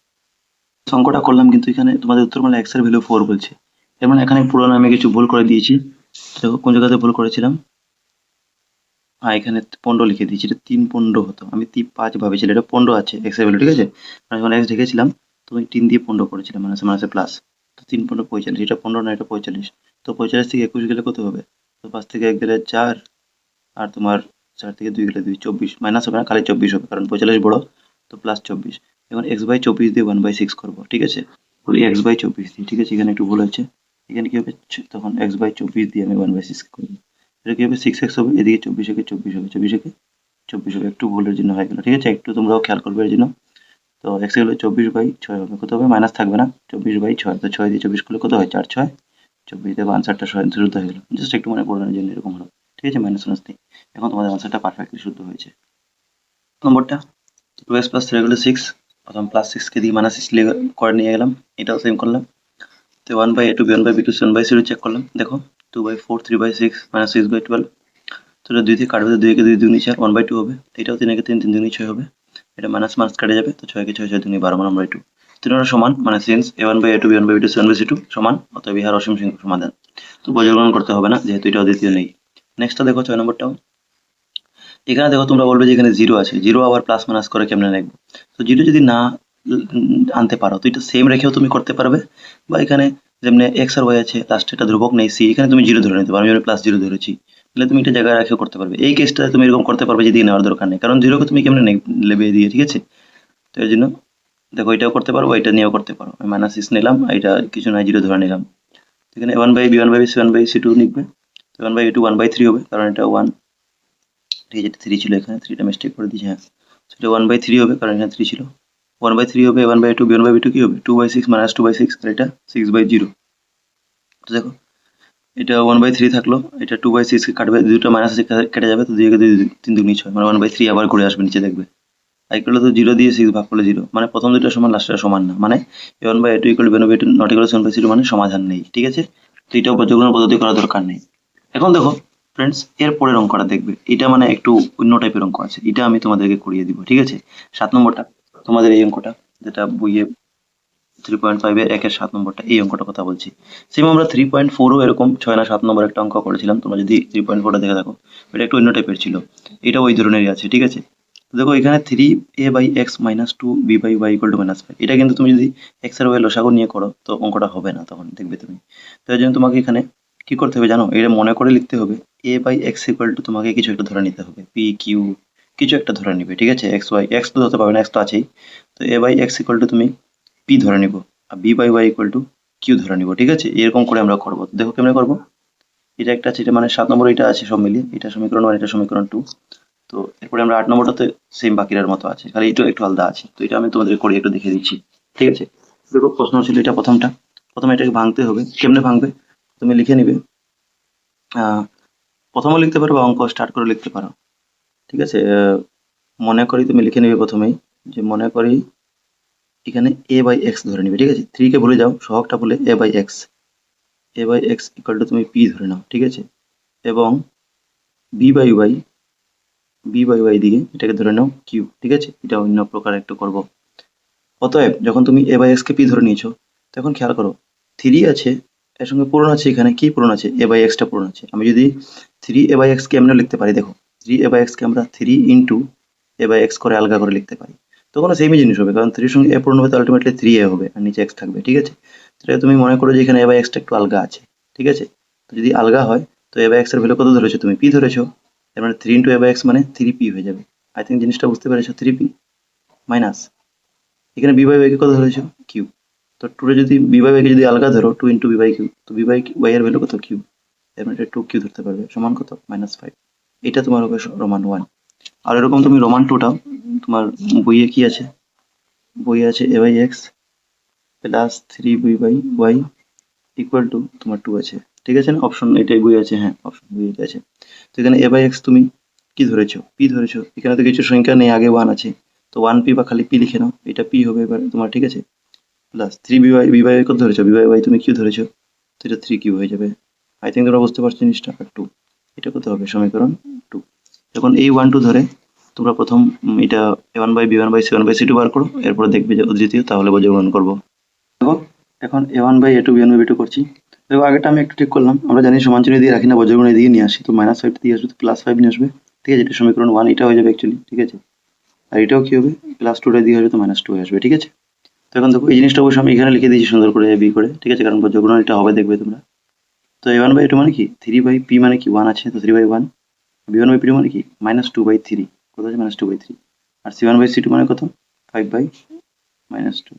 অঙ্কটা করলাম, কিন্তু এখানে তোমাদের উত্তরমালা x এর ভ্যালু 4 বলছে। এর মানে এখানে পুরো আমি কিছু ভুল করে দিয়েছি। দেখো কোন জায়গাতে ভুল করেছিলাম। হ্যাঁ, এখানে 15 লিখে দিয়েছি, এটা 3 15 হতো। আমি 5 ভাবেছিলাম, এটা 15 আছে x এর ভ্যালু। ঠিক আছে, আমি যখন x ঢেকেছিলাম, তো আমি 3 দিয়ে 15 করেছিলাম, মাইনাসে মাইনাসে প্লাস। তো 3 15 45, এটা 15 না, এটা 45। তো 45 থেকে 21 গেলে কত হবে? তো 5 থেকে 1 গেলে 4, আর তোমার 4 থেকে 2 গেলে 2, 24। মাইনাস হবে না, খালি 24 হবে, কারণ 45 বড়। তো +24। এখন x/24 দিয়ে 1/6 করবো। ঠিক আছে, ওই x/24 দিয়ে। ঠিক আছে, এখানে একটু ভুল হচ্ছে। এখানে কি হবে? তখন x/24 দিয়ে আমি 1/6 করবো। এটা কি হবে? 6x হবে, এদিকে 24 একে 24 হবে, 24 একে 24 হবে। একটু ভুলের জন্য হয়ে গেল। ঠিক আছে, একটু তোমরাও খেয়াল করবে এর জন্য। তো x হলো 24/6 হবে, কত হবে? মাইনাস থাকবে না, 24/6। তো 6 দিয়ে 24 করলে কত হয়? 4 6 24, দেবো আনসারটা শুদ্ধ হয়ে গেল। জাস্ট একটু মনে পড়ানোর জন্য এরকম হলো। ঠিক আছে, -19 নেই। এখন তোমাদের আনসারটা পারফেক্টলি শুদ্ধ হয়েছে। নম্বরটা 2x + 3 = 6, প্রথম +6 কে দিয়ে -6 করে নিয়ে গেলাম, এটাও সেম করলাম। তো 1/a2 b1/b2 7/0 চেক করলাম, দেখো 2/4 3/6 -6/12। তো এটা 2 দিয়ে কাটবে, তো 2 একে 2 দুগুণে 4 1/2 হবে। এটাও 3 একে 3 3 দুগুণে 6 হবে। এটা মাইনাস মাইনাস কেটে যাবে, তো 6 কে 6 6 দুগুণে 12 1/2। তিনটা সমান, মানে সিন্স a1/a2 b1/b2 7/2 সমান, অতএব ইহার অসীম সংখ্যক সমাধান। তো বর্গীকরণ করতে হবে না, যেহেতু এটা অদ্বিতীয় নেই। নেক্সটটা দেখো 6 নম্বরটাও। এখানে দেখো তোমরা বলবে যে এখানে 0 আছে, 0 আবার প্লাস মাইনাস করে কেমনে লিখবো। তো 0 যদি না আনতে পারো তো এটা সেম রেখেও তুমি করতে পারবে, বা এখানে যেমনি এক্স আর ওয়াই আছে, লাস্টে একটা ধ্রুবক নেই সি, এখানে তুমি 0 ধরে নিতে পারো, আমি +0 ধরেছি, তাহলে তুমি এটা জায়গায় রেখেও করতে পারবে। এই কেসটা তুমি এরকম করতে পারবে, যেদিকে নেওয়ার দরকার নেই, কারণ 0 কে তুমি কেমনে নেবে দিয়ে, ঠিক আছে। তো এর জন্য দেখো এটাও করতে পারবো, এটা নিয়েও করতে পারো। আমি -6 নিলাম, এটা কিছু নাই 0 ধরে নিলাম। এখানে 1/b 1/b 7/c2 লিখবে। 1/a2 1/3 হবে, কারণ এটা 1, ঠিক আছে, 3 ছিল এখানে, 3টা মিস্টেক করে দিয়েছি, হ্যাঁ। সেটা 1/3 হবে, কারণ এখানে 3 ছিল। 1/3 হবে, 1/2 b1/b2 কি হবে 2/6 -2/6, আর এটা 6/0। তো দেখো এটা 1/3 থাকলো, এটা 2/6 কে কাটবে, দুটো মাইনাস কেটে যাবে, তো 2 একে 2 3 দুগুণে 6, মানে 1/3 আবার ঘুরে আসবে নিচে, দেখবে আই করলে তো 0 দিয়ে 6 ভাগ করলে 0, মানে প্রথম দুটো সমান, লাস্টের সমান না, মানে a1/a2 = b1/b2 নট ইকুয়াল 7/0, মানে সমাধান নেই, ঠিক আছে। তো এটাও বর্গীকরণ পদ্ধতি করার দরকার নেই। এখন দেখো ফ্রেন্ডস, এর পরের অঙ্কটা দেখবে, এটা মানে একটু অন্য টাইপের অঙ্ক আছে, এটা আমি তোমাদেরকে করিয়ে দিব, ঠিক আছে। 7 নম্বরটা তোমাদের এই অঙ্কটা, যেটা বইয়ে 3.5 এর 1-7 নম্বরটা, এই অঙ্কটা কথা বলছি। সেম আমরা 3.4ও এরকম 6 না 7 নম্বর একটা অঙ্ক করেছিলাম, তোমরা যদি 3.4টা দেখে থাকো, এটা একটু অন্য টাইপের ছিল, এটা ওই ধরনেরই আছে, ঠিক আছে। তো দেখো এখানে 3a/x - 2b/y = -5, এটা কিন্তু তুমি যদি x আর y লসাগু নিয়ে করো তো অঙ্কটা হবে না, তখন দেখবে তুমি। তো এর জন্য তোমাকে এখানে কি করতে হবে জানো, এটা মনে করে লিখতে হবে, a/x = তোমাকে কিছু একটা ধরে নিতে হবে, p q কিছু একটা ধরে নিবে, ঠিক আছে। x y, x তো ধরতে পারবে না, x তো আছেই। তো a/x = তুমি p ধরে নিব, আর b/y = q ধরে নিব, ঠিক আছে। এরকম করে আমরা করব, দেখো কেমনে করব। এটা একটা আছে, এটা মানে 7 নম্বর, এটা আছে সব মিলিয়ে, এটা সমীকরণ 1, এটা সমীকরণ 2। তো এরপরে আমরা 8 নম্বরটাতে সেম বাকিটার মতো আছে, খালি এটা একটু আলাদা আছে, তো এটা আমি তোমাদের করে একটু দেখিয়ে দিচ্ছি, ঠিক আছে। দেখো প্রশ্ন ছিল এটা প্রথমটা, প্রথমে এটাকে ভাঙতে হবে, কেমনে ভাঙবে তুমি লিখে নিবে। প্রথমেও লিখতে পারো বা অঙ্ক স্টার্ট করে লিখতে পারো, ঠিক আছে। মনে করি তুমি লিখে নিবে প্রথমেই, যে মনে করি এখানে a/x ধরে নিবে, ঠিক আছে। 3 কে ভুলে যাও, সহগটা বলে a/x, a/x = তুমি p ধরে নাও, ঠিক আছে। এবং b/y, b/y দিকে এটাকে ধরে নাও q, ঠিক আছে। এটা অন্য প্রকার একটু করব। অতএব যখন তুমি a/x কে p ধরে নিয়েছো, তখন খেয়াল করো 3 আছে, এর সঙ্গে পূরণ আছে, এখানে কি পূরণ আছে, a/x টা পূরণ আছে। আমি যদি 3a/x কে এমনি লিখতে পারি, দেখো 3a/x কে আমরা 3 a/x করে আলগা করে লিখতে পারি, তখন সেমই জিনিস হবে, কারণ 3 এর সঙ্গে a পূরণ হবে তো আলটিমেটলি 3a হবে, আর নিচে x থাকবে, ঠিক আছে। তাহলে তুমি মনে করো যে এখানে a/x টা একটু আলগা আছে, ঠিক আছে। তো যদি আলগা হয় তো a/x এর ভ্যালু কত ধরেছো তুমি, p ধরেছো, এর মানে 3 a/x মানে 3p হয়ে যাবে। আই থিঙ্ক জিনিসটা বুঝতে পেরেছো, 3p মাইনাস এখানে b/y কে কত ধরেছো, q। তো 2 রে যদি b/y কে যদি আলগা ধরো, 2 * b/q, তো b/y এর ভ্যালু কত, q, এর মানে 2q ধরতে পারবে, সমান কত, -5। এটা তোমার হবে রোমান 1। আর এরকম তুমি রোমান 2টাও, তোমার বইয়ে কি আছে, বইয়ে আছে a/x + 3b/y = তোমার 2 আছে, ঠিক আছে না, অপশন এটাই বই আছে, হ্যাঁ অপশন বই এটা আছে। তো এখানে a/x তুমি কি ধরেছো, p ধরেছো, এখানে তো কিছু সংখ্যা নেই, আগে 1 আছে, তো 1p বা খালি p লিখে নাও, এটা p হবে এবার তোমার, ঠিক আছে। প্লাস 3by, by কত ধরেছো, by তুমি q ধরেছো, তো এটা 3q হয়ে যাবে। আই থিঙ্ক তোমরা বুঝতে পারছো জিনিসটা। আর 2, এটা কত হবে, সমীকরণ 2। এখন এই 1 2 ধরে তোমরা প্রথম এটা a1/b 1/c 1/c2 বার করো, এরপর দেখবে যে অদ্বিতীয়, তাহলে বর্গীকরণ করবো। দেখো এখন a1/a2 b1/b2 করছি। দেখো আগেটা আমি একটু ঠিক করলাম, আমরা জানি সমান চিহ্ন দিয়ে রাখি না, বর্গীকরণ এদিকে নিয়ে আসি, তো -5 দিয়ে আসবে, তো +5 নিয়ে আসবে, ঠিক আছে। এটা সমীকরণ 1, এটা হয়ে যাবে অ্যাকচুয়ালি, ঠিক আছে। আর এটাও কি হবে, +2টা দিয়ে আসবে, তো -2 হয়ে আসবে, ঠিক আছে। তো এখন দেখো এই জিনিসটা অবশ্যই আমি এখানে লিখে দিয়েছি সুন্দর করে বি করে, ঠিক আছে, কারণ বর্গীকরণ এটা হবে, দেখবে তোমরা। তো a1/2 মানে কি, 3/p মানে কি 1 আছে, তো 3/1, b1/p মানে কি -2/3, কত আছে, -2/3, আর c1/c2 মানে কত, 5/2।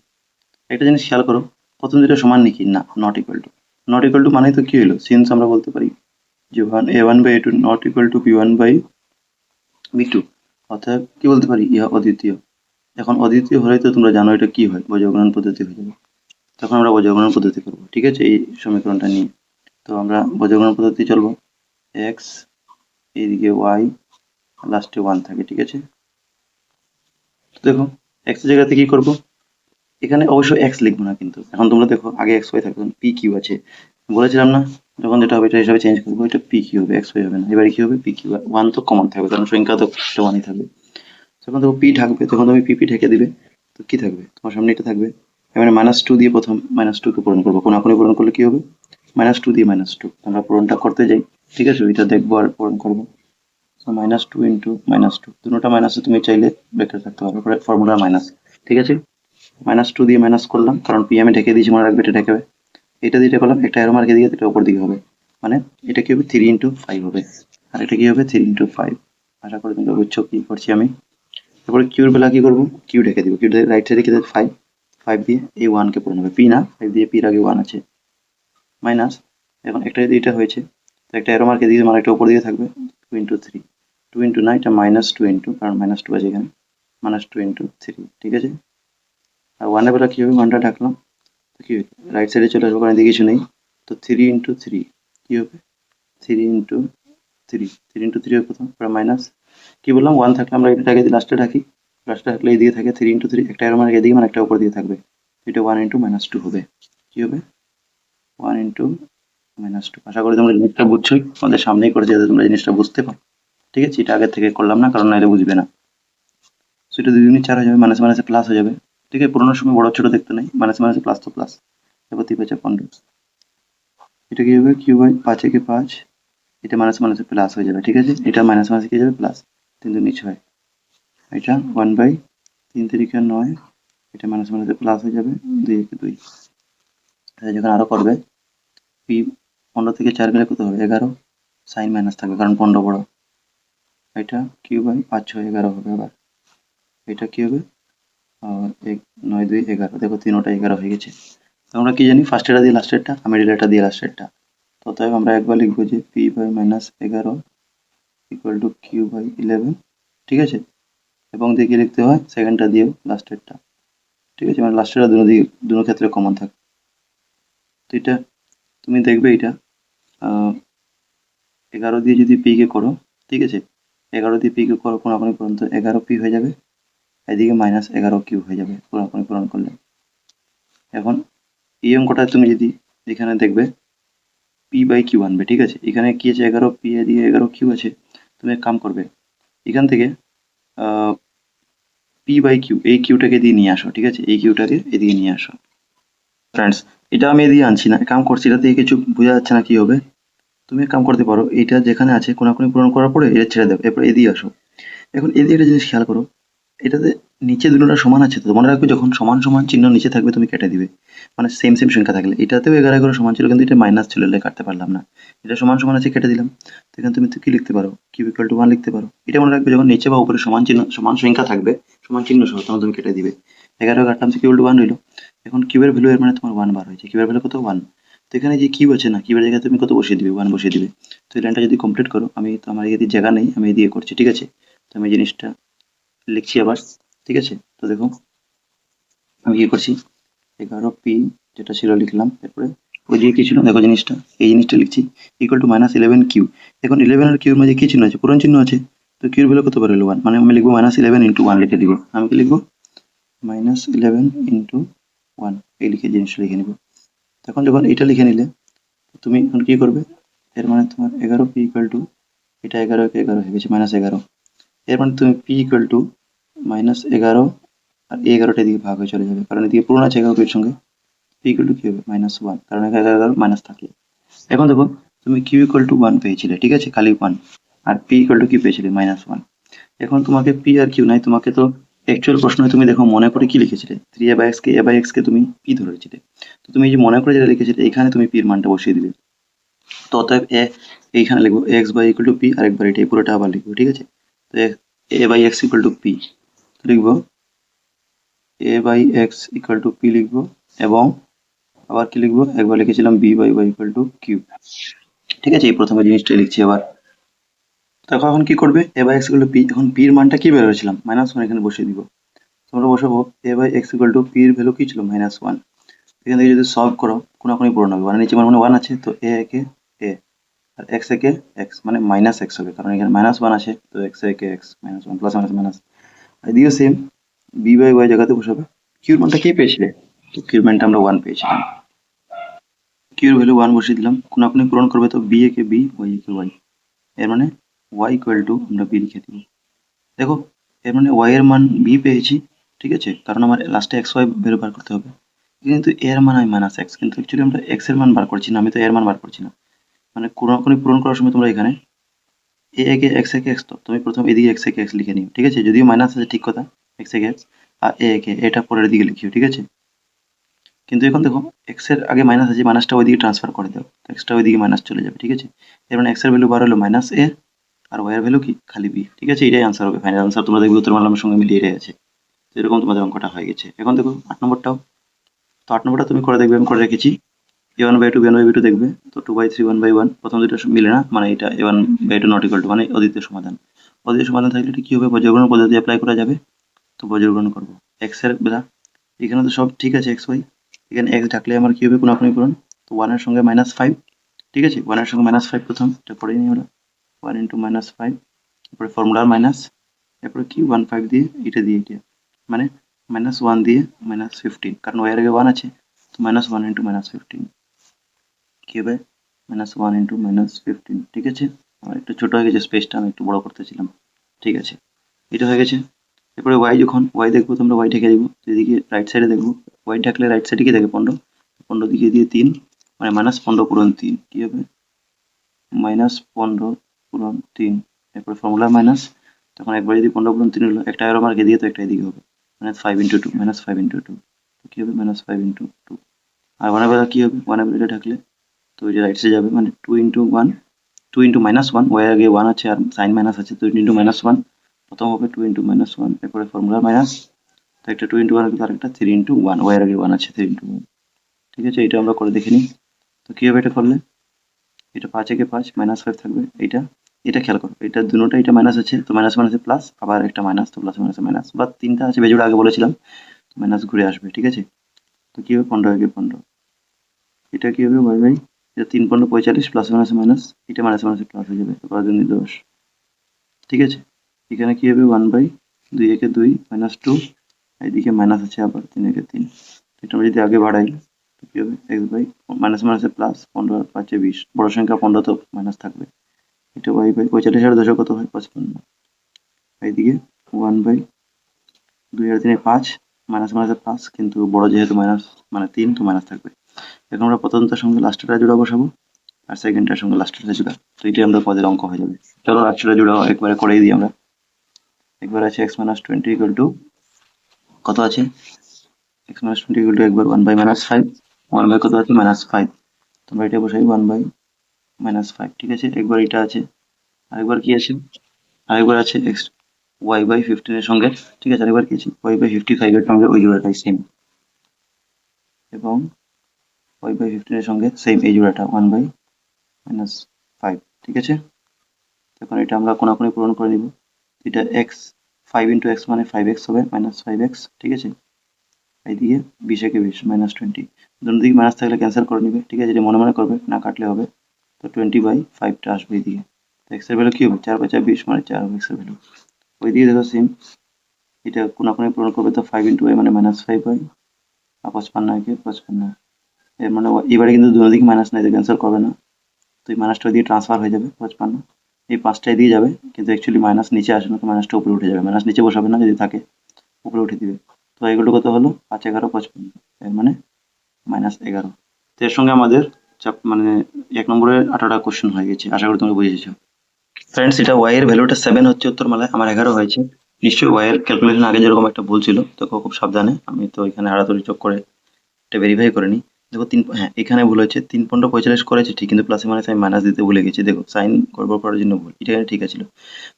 একটা জিনিস খেয়াল করো, প্রথম দুটো সমান নাকি, না, not equal two. Not equal to মানে তো কি হলো, সিন্স আমরা বলতে পারি যে a1/a2 not equal to b1/b2, অর্থাৎ কি বলতে পারি, ইহা অদ্বিতীয়। এখন অদ্বিতীয় হলে তো তোমরা জানো এটা কি হয়, বর্গীকরণ পদ্ধতি হয়ে যাবে। তখন আমরা বর্গীকরণ পদ্ধতি করব, ঠিক আছে, এই সমীকরণটা নিয়ে। তো আমরা বর্গীকরণ পদ্ধতি চলবো, x এইদিকে ওয়াই, লাস্টে 1 থাকে, ঠিক আছে। তো দেখো এক্স এর জায়গাতে কি করব, এখানে অবশ্যই এক্স লিখবো না, কিন্তু এখন তোমরা দেখো আগে এক্স ওয়াই থাকতো, পি কিউ আছে, বলেছিলাম না যখন যেটা হবে এটা হিসাবে চেঞ্জ করবো, এটা পি কিউ হবে, এক্স ওয়াই হবে না। এবারে কি হবে, পি কিউ, 1 তো কমন থাকবে কারণ সংখ্যা তো 1ই থাকবে। যখন দেখো পি ঢাকবে তখন তুমি পি ঢেকে দিবে, তো কি থাকবে তোমার সামনে, এটা থাকবে। এবারে -2 দিয়ে প্রথম -2 কে পূরণ করবো, কোনাকুনি পূরণ করলে কি হবে, -2 দিয়ে -2 আমরা পূরণটা করতে যাই, ঠিক আছে, ওইটা দেখবো আর পূরণ করবো। সো -2 ইন্টু -2, দুটোটা মাইনাসে তুমি চাইলে ব্রেকেট রাখতে পারো, ফর্মুলা মাইনাস, ঠিক আছে। -2 দিয়ে মাইনাস করলাম কারণ পি আমি ঢেকে দিয়েছি, মনে রাখবে এটা ঢেকে হবে। এটা দিয়ে এটা করলাম, একটা অ্যারো মার্কে দিয়ে এটা উপর দিকে হবে, মানে এটা কি হবে 3 ইন্টু 5 হবে, আর এটা কি হবে 3 ইন্টু 5। আশা করি তুমি বুঝছো কি করছি আমি। তারপরে কিউর বেলা কি করবো, কিউ ঢেকে দিব, কিউ রাইট সাইডে কি দেবে 5, 5 দিয়ে এই 1 কে পূরণ হবে, পি না 5 দিয়ে পির আগে 1 আছে, মাইনাস। এখন একটা যদি এটা হয়েছে তো একটা অ্যারো মার্কে দিয়ে মানে একটা উপর দিকে থাকবে 2 ইন্টু 3, 2 ইন্টু না, এটা -2 ইন্টু, কারণ -2 আছে এখানে, -2 ইন্টু 3, ঠিক আছে। আর 1 এর বেলা কি হবে, 1টা ঢাকলাম, তো কি হবে রাইট সাইডে চলে আসবো কারণ এদিকে কিছু নেই, তো 3 ইন্টু 3 কি হবে, 3 ইন্টু 3, 3 ইন্টু 3 হবে প্রথম, তারপর মাইনাস, কি বললাম 1 থাকলে আমরা এটা ঢাকি, লাস্টে ঢাকি, লাস্টে থাকলে এইদিকে থাকে 3 ইন্টু 3, একটা এরো মানে এদিকে মানে একটা উপর দিকে থাকবে, এটা 1 ইন্টু -2 হবে, কি হবে 1 ইন্টু -2। আশা করি তোমরা জিনিসটা বুঝছোই, আমাদের সামনেই করেছে যাতে তোমরা জিনিসটা বুঝতে পারো, ঠিক আছে। এটা আগের থেকে করলাম না কারণ নাহলে বুঝবে না। সো এটা 2 দুগুণে 4 হয়ে যাবে, মাইনাসে মাইনাসে প্লাস হয়ে যাবে, ঠিক আছে। পুরোনোর সময় বড় ছোট দেখতে নাই, মাইনাসে মাইনাসে প্লাস তো প্লাস, তারপর 3 5 15, এটা কি হবে কিউ বাই 5 একে 5, এটা মাইনাস মাইনাসে প্লাস হয়ে যাবে, ঠিক আছে। এটা মাইনাস মাইনাসে কি যাবে প্লাস, 3 2 6, এটা 1 বাই 3 3 9, এটা মাইনাস মাইনাসে প্লাস হয়ে যাবে, 2 1 2। তাহলে যখন আরো করবে, পি 15 থেকে 4 গেলে কত হবে 11, সাইন মাইনাস থাকবে কারণ 15 বড়, এটা কিউ বাই 5 6 11 হবে। আবার এটা কি হবে 9 2 11, দেখো তিনোটা 11 হয়ে গেছে। তো আমরা কি জানি, ফার্স্টেরটা দিয়ে লাস্টেরটা, আর মিডিলেরটা দিয়ে লাস্টেরটা, তো অতএব আমরা একবার লিখবো যে P by -11 equal to Q by 11, ঠিক আছে। এবং দিয়ে কি লিখতে হয়, সেকেন্ডটা দিয়েও লাস্টেরটা, ঠিক আছে, মানে লাস্টেরটা দুটো ক্ষেত্রে কমন থাকে। তো এটা তুমি দেখবে এটা 11 দিয়ে যদি পি কে করো, ঠিক আছে, 11 দিয়ে পি কে করো কোনাকুনি পূরণ, তো 11 পি হয়ে যাবে, এদিকে -11 কিউ হয়ে যাবে কোনাকুনি পূরণ করলে। এখন এই অঙ্কটা তুমি যদি এখানে দেখবে পি বাই কিউ আনবে, ঠিক আছে। এখানে কি আছে 11 পি, এদিকে 11 কিউ আছে, তুমি এক কাম করবে এখান থেকে পি বাই কিউ, এই কিউটাকে দিয়ে নিয়ে আসো, ঠিক আছে, এই কিউটাকে এদিকে নিয়ে আসো। ফ্রেন্ডস এটা আমি এদিকে আনছি না, কাম করছি, এটা দিয়ে কিছু বোঝা যাচ্ছে না কি হবে। তুমি এক কাম করতে পারো, এটা যেখানে আছে কোনাকুনি পূরণ করার পরে এটা ছেড়ে দেবে, এরপর এদিকে আসো। এখন এদিকে একটা জিনিস খেয়াল করো, এটাতে নিচে দুটোটা সমান আছে, তো মনে রাখবে যখন সমান সমান চিহ্ন নিচে থাকবে তুমি কেটে দিবে, মানে সেম সেম সংখ্যা থাকলে। এটাতেও 11 11 সমান ছিল কিন্তু এটা মাইনাস ছিল, এটা কাটতে পারলাম না, এটা সমান সমান আছে কেটে দিলাম। তো এখানে তুমি তো কি লিখতে পারো, কিউ ইকুয়াল টু 1 লিখতে পারো। এটা মনে রাখবে যখন নিচে বা উপরে সমান চিহ্ন সমান সংখ্যা থাকবে, সমান চিহ্ন সহ, তখন তুমি কেটে দিবে। 11 কাটলাম, কিউ ইকুয়াল টু 1 রইলো। এখন কিউবের ভ্যালু এর মানে তোমার 1 বার হয়েছে, কিউবের ভ্যালু কত 1। তো এখানে যে কিউ আছে না, কিউবের জায়গায় তুমি কত বসিয়ে দিবে, 1 বসিয়ে দিবে। তো এই লাইনটা যদি কমপ্লিট করো, আমি তো আমার এদিকে জায়গা নেই, আমি এদিকে করছি, ঠিক আছে। তো আমি এই জিনিসটা লিখছি আবার, ঠিক আছে। তো দেখো আমি কি করছি, 11 পি যেটা ছিল লিখলাম, তারপরে ওই দিকে কি ছিল দেখো জিনিসটা, এই জিনিসটা লিখছি, ইকুয়াল টু -11 কিউ। এখন 11 আর কিউর মাঝে কি চিহ্ন আছে, পূরণ চিহ্ন আছে, তো কিউর ভ্যালু কত বার হলো 1, মানে আমি লিখবো -11 ইন্টু 1 লিখে দিব। আমি কি লিখবো -11 ইন্টু 1, এই লিখে জিনিসটা লিখে নিব। তখন যখন এটা লিখে নিলে তুমি এখন কি করবে, এর মানে তোমার 11 পি ইকুয়াল টু, এটা 11 কে 11 হয়ে গেছে -11, এর মানে তুমি পি ইকুয়াল টু -11, আর এই 11টা এদিকে ভাগ হয়ে চলে যাবে কারণ এদিকে পূরণ আছে 11 এর সঙ্গে, পি ইকুয়াল টু কি হবে -1, কারণ এখানে 11 মাইনাস থাকলে। এখন দেখো তুমি কিউ ইকুয়াল টু 1 পেয়েছিলে, ঠিক আছে, খালি 1, আর পি ইকুয়াল টু কি পেয়েছিলে -1। এখন তোমাকে পি আর কিউ নাই, তোমাকে তো অ্যাকচুয়াল প্রশ্নে তুমি দেখো মনে করে কি লিখেছিলে, 3a/x কে তুমি পি ধরেছিলে। তো তুমি এই যে মনে করে যেটা লিখেছিলে এখানে তুমি পির মানটা বসিয়ে দিবে। তো অতএব এইখানে লিখবো X by equal to P, আরেকবার এটা পুরোটা আবার লিখবো, ঠিক আছে। তো a/x ইকুয়াল টু পি লিখবো, a/x ইকুয়াল টু পি লিখবো, এবং আবার কি লিখবো, একবার লিখেছিলাম B by Y equal to Q, ঠিক আছে। এই প্রথমে জিনিসটা লিখছি আবার। দেখো এখন কি করবে, A by X equal to P, এখন পির মানটা কি বের হয়েছিলাম -1, এখানে বসিয়ে দিব। তোমরা বসাবো এ বাই এক্স ইকুয়াল টু পির ভ্যালু কি ছিল -1। এখান থেকে যদি সলভ করো কোনাকুনি পূরণ হবে, মানে নিচে মানে 1 আছে, তো এ একে এ, আর এক্স একে এক্স মানে মাইনাস এক্স হবে, কারণ এখানে -1 আছে, তো এক্স একে এক্স -1 প্লাস মাইনাস মাইনাস। আর এদিকেও সেম, বি বাই ওয়াই জায়গাতে বসাবে। কিউর মানটা কি পেয়েছিলে? তো কিউর মানটা আমরা 1 পেয়েছিলাম। কিউর ভ্যালু 1 বসিয়ে দিলাম, কোনাকুনি পূরণ করবে, তো বি একে বি ওয়াই একে ওয়াই, এর মানে ওয়াই ইকুয়াল টু আমরা বি লিখে দিব। দেখো এর মানে ওয়াই এর মান বি পেয়েছি, ঠিক আছে, কারণ আমার লাস্টে এক্স ওয়াই ভ্যালু বার করতে হবে। কিন্তু এর মান আমি মাইনাস এক্স, কিন্তু অ্যাকচুয়ালি আমরা এক্স এর মান বার করছি না, আমি তো এর মান বার করছি না। মানে কোনাকুনি পূরণ করার সময় তোমরা এখানে এ একে এক্স একে এক্স, তো তুমি প্রথম এদিকে এক্স একে এক্স লিখে নিও, ঠিক আছে, যদিও মাইনাস আছে ঠিক কথা, এক্স একে এক্স, আর এ একে এটা পরের দিকে লিখিও, ঠিক আছে। কিন্তু এখন দেখো এক্স এর আগে মাইনাস আছে, মাইনাসটা ওইদিকে ট্রান্সফার করে দাও, এক্সটা ওইদিকে মাইনাস চলে যাবে, ঠিক আছে। এর মানে এক্স এর ভ্যালু বার হলো মাইনাস এ, আর ওয়াই এর ভ্যালু কি খালি বি, ঠিক আছে। এটাই আনসার হবে, ফাইনাল আনসার তোমরা দেখবে উত্তর মালামের সঙ্গে মিলিয়ে এটাই আছে। তো এরকম তোমাদের অঙ্কটা হয়ে গেছে। এখন দেখো 8 নম্বরটাও, তো 8 নম্বরটা তুমি করে দেখবে, আমি করে রেখেছি। a1/2 b1/2 দেখবে, তো 2/3 1/1, প্রথম দুটো মিলে না, মানে এটা a1/2 নট ইকুয়াল টু মানে অদ্বিতীয় সমাধান। অদ্বিতীয় সমাধান থাকলে এটা কি হবে, বজ্রগ্রহণ পদ্ধতি অ্যাপ্লাই করা যাবে। তো বজ্রগ্রহণ করবো এক্স এর বেলা, এখানে তো সব ঠিক আছে, এক্স ওয়াই, এখানে এক্স ডাকলে আমার কি হবে, কোনাকুনি পূরণ, তো 1 এর সঙ্গে -5, ঠিক আছে, 1 এর সঙ্গে -5 প্রথম, এটা পড়ে নিই আমরা, 1 ইন্টু -5, তারপরে ফর্মুলার মাইনাস, এরপরে কি 1/5 দিয়ে এটা দিয়ে এটা, মানে -1 দিয়ে -15, কারণ ওয়াই এর আগে 1 আছে, তো -1 ইন্টু -15 কি হবে, -1 ইন্টু -15, ঠিক আছে। আমার একটু ছোট হয়ে গেছে স্পেসটা, আমি একটু বড় করতেছিলাম, ঠিক আছে। এটা হয়ে গেছে। এরপরে ওয়াই, যখন ওয়াই দেখবো তোমরা ওয়াই ঢেকে দেবো, তো এদিকে রাইট সাইডে দেখবো, ওয়াই ঢাকলে রাইট সাইডে কি থাকে 15, 15 দিকে দিয়ে 3, মানে -15 পূরণ 3 কি হবে, -15 পূরণ 3, এরপরে ফর্মুলা মাইনাস, তখন একবার যদি 15 পূরণ 3 হলো, একটা এরো মার্কে দিয়ে, তো একটা এদিকে হবে, -5 ইন্টু 2, -5 ইন্টু 2, তো কি হবে -5 ইন্টু 2, আর ওয়ানের বেলা কি হবে, ওয়ানের বেলা ঢাকলে তো এটা রাইট সাইডে যাবে, মানে 2 ইন্টু 1, 2 ইন্টু -1, ওয়াই আগে 1 আছে আর সাইন মাইনাস আছে, তো 2 ইন্টু -1 প্রথম হবে, 2 ইন্টু -1, এরপরে ফর্মুলা মাইনাস, তো একটা 2 ইন্টু 1 আর একটা 3 ইন্টু 1, ওয়াই আগে 1 আছে, 3 ইন্টু 1, ঠিক আছে। এটা আমরা করে দেখে নিই, তো কি হবে এটা করলে, এটা 5 একে 5, -5 থাকবে, এটা এটা খেয়াল করো, এটা দুটোটা, এটা মাইনাস আছে, তো মাইনাস মাইনাসে প্লাস, আবার একটা মাইনাস, তো প্লাস মাইনাসে মাইনাস, বা তিনটা আছে বেজোড় আগে বলেছিলাম, তো মাইনাস ঘুরে আসবে, ঠিক আছে। তো কি হবে 15 একে 15, এটা কি হবে ওয়াই বাই, এটা 3 15 45, প্লাস মাইনাসে মাইনাস, এটা মাইনাস মাইনাসে প্লাস হয়ে যাবে, তো 5 দুগুণে 10, ঠিক আছে। এখানে কি হবে 1/2 একে 2 -2, এইদিকে মাইনাস আছে আবার 3 একে 3, এটা আমরা যদি আগে বাড়াই, তো কি হবে এক্স বাই, মাইনাস মাইনাসে প্লাস, 15 আর 5 20, বড় সংখ্যা 15, তো মাইনাস থাকবে, এটা ওয়াই বাই 45 আর 10 কত হয় 55, এইদিকে 1/2 আর 3 5, মাইনাস মাইনাসে প্লাস, কিন্তু বড় যেহেতু মাইনাস মানে 3, তো মাইনাস থাকবে। এখন আমরা প্রথমটার সঙ্গে লাস্টেরটা জোড়া বসাবো, আর সেকেন্ডটার সঙ্গে লাস্টেরটা জোড়া, তো এটাই আমরা পদের অঙ্ক হয়ে যাবে। চলো লাস্টেরটা জোড়া একবারে করেই দিই আমরা। একবার আছে x - 20 ইকুয়াল টু, কত আছে x - 20 ইকুয়াল টু একবার 1/-5, 1 বাই কত আছে -5, তোমরা এটা বসাই 1/-5, ঠিক আছে। একবার এটা আছে, আরেকবার কি আছে, আরেকবার আছে x y/15 এর সঙ্গে, ঠিক আছে, আরেকবার কি আছে y/55 এর সঙ্গে ওই জোড়াটাই সেম, এবং y/15 এর সঙ্গে সেম এই জোড়াটা 1/-5, ঠিক আছে। এখন এটা আমরা কোনাকুনি পূরণ করে নিব, এটা x 5 ইন্টু x মানে 5x হবে, -5x, ঠিক আছে। এইদিকে 20 একে 20, -20, দুটো দিকে মাইনাস থাকলে ক্যান্সেল করে নিবে, ঠিক আছে, এটা মনে মনে করবে, না কাটলে হবে, তো 20/5টা আসবে এইদিকে, তো x এর ভ্যালু কি হবে 4 × 4 20, মানে 4 হবে x এর ভ্যালু। ওইদিকে দেখো সেম, এটা কোনাকুনি পূরণ করবে, তো 5 ইন্টু y মানে -5 হয়, আর 55 একে 55, এর মানে এবারে কিন্তু দুটো দিকে মাইনাস নাই, তো ক্যান্সেল করবে না, তো এই মাইনাসটা দিয়ে ট্রান্সফার হয়ে যাবে 55, এই 5টাই দিয়ে যাবে, কিন্তু অ্যাকচুয়ালি মাইনাস নিচে আসে না, তো মাইনাসটা উপরে উঠে যাবে, মাইনাস নিচে বসাবে না, যদি থাকে উপরে উঠে দিবে। তো এগুলো কত হলো 5 11 55, এর মানে -11। তো এর সঙ্গে আমাদের মানে 1 নম্বরের 18টা কোশ্চেন হয়ে গেছে, আশা করি তোমরা বুঝেছো। ফ্রেন্ডস, এটা y এর ভ্যালুটা 7 হচ্ছে উত্তরমালায়, আমার 11 হয়েছে, নিশ্চয়ই y এর ক্যালকুলেশন আগে যেরকম একটা ভুল ছিল, তো খুব সাবধানে, আমি তো এখানে হারাতুরি চোখ করে এটা ভেরিফাই করে নিই। দেখো হ্যাঁ এখানে ভুল হচ্ছে, 3 15 45 করেছে ঠিক, কিন্তু প্লাসে মাইনাসে আমি মাইনাস দিতে ভুলে গেছি, দেখো সাইন গড়বড় করার জন্য ভুল, এটা এখানে ঠিক আছে।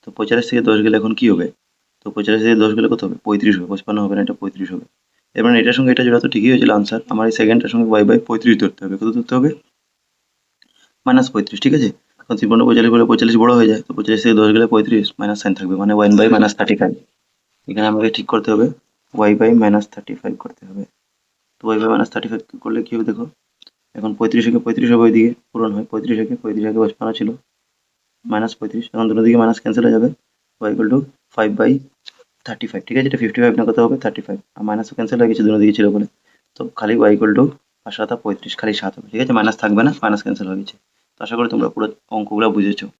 তো 45 থেকে 10 গেলে এখন কি হবে, তো 45 থেকে 10 গেলে কত হবে 35 হবে, 55 হবে না, এটা 35 হবে। এবার এটার সঙ্গে এটা জোড়া তো ঠিকই হয়েছিল আনসার, আমার এই সেকেন্ডটার সঙ্গে y/35 ধরতে হবে, কত ধরতে হবে -35, ঠিক আছে। এখন 3 15 45 বলে 45 বড় হয়ে যায়, তো 45 থেকে 10 গেলে 35, মাইনাস সাইন থাকবে, মানে 1/-35, এখানে আমাকে ঠিক করতে হবে y/-35 করতে হবে। তো y/-35 করলে কি হবে দেখো, এখন 35 একে 35 হবে ওইদিকে পূরণ হয়, 35 একে 55 ছিল -35, এখন দুটো দিকে মাইনাস ক্যান্সেল হয়ে যাবে, y ইকুয়াল টু 5/35, ঠিক আছে? এটা 55 না কত হবে 35, আর মাইনাসও ক্যান্সেল হয়ে গেছে দুটো দিকে ছিল বলে, তো খালি y ইকুয়াল টু 5 7 35, খালি 7 হবে, ঠিক আছে? মাইনাস থাকবে না, মাইনাস ক্যান্সেল হয়ে গেছে। তো আশা করি তোমরা পুরো অঙ্কগুলো বুঝেছো।